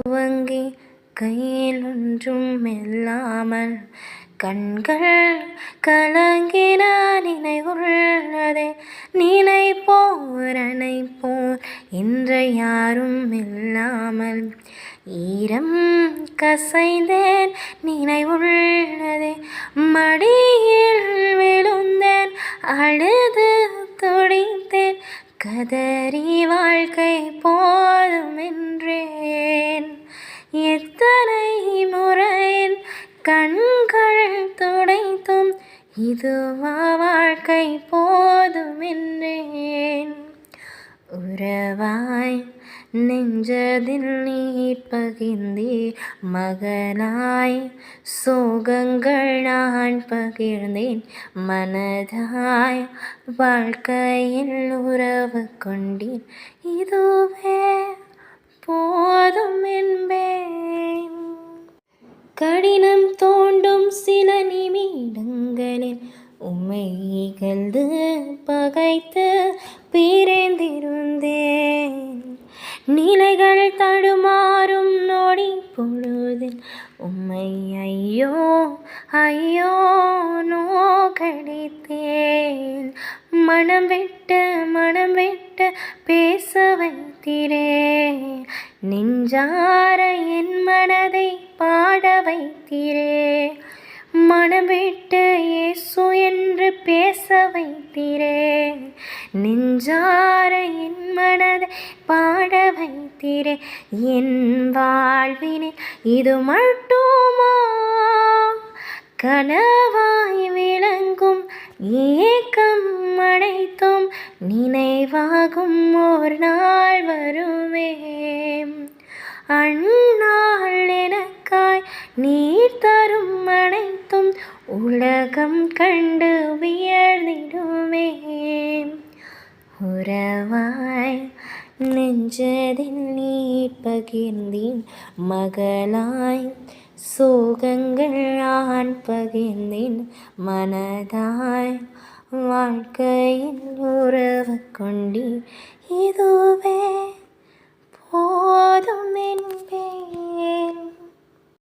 துவங்கி கையில் ஒன்றும் இல்லாமல் கண்கள் கலங்கின நினைவுள்ளதே. நினைப்போர் அணைப்போர் இன்று யாரும் இல்லாமல் ஈரம் கசைந்தேன் நினைவுள்ளதே. மடியில் விழுந்தேன் அழுது துடித்தேன் கதறி வாழ்க்கை போதும் என்றேன். எத்தனை முறையின் கண்கள் துடைத்தும் இதுவா வாழ்க்கை போதும் என்றேன். உறவாய் நெஞ்சதில் நீர் பகிர்ந்தீர், மகனாய் சோகங்கள் நான் பகிர்ந்தேன். மனதாய் வாழ்க்கையில் உறவு கொண்டீர், இதுவே போதும் என்பேன். கடினம் தோண்டும் சில நிமிடங்களில் உம்மை இகழ்ந்து பகைத்து பிரிந்திருந்தேன். நிலைகள் தடுமாறும் நொடி பொழுதில் உம்மை ஐயோ ஐயோ நோக்கடித்தேன். மனம் விட்டு பேச வைத்தீரே. நெஞ்சார என் மனதை பாட வைத்தீரே. மனம் விட்டு இயேசு என்று பேச வைத்தீரே. நெஞ்சார என் மனதை பாட வைத்தீரே. என் வாழ்வினில் இது மட்டுமா கனவாய் விளங்கும் ஏக்கம் அனைத்தும் நினைவாகும் ஒரு நாள் வருமே. அந்நாள் எனக்காய் நீர் தரும் அனைத்தும் உலகம் கண்டு வியர்ந்திடுமே. உறவாய் நெஞ்சதில் நீர் பகிர்ந்தேன், மகளாய் சோகங்கள் நான் பகிர்ந்தேன். மனதாய் வாழ்க்கையில் உறவு கொண்டீர், இதுவே போதும் என்பேன்.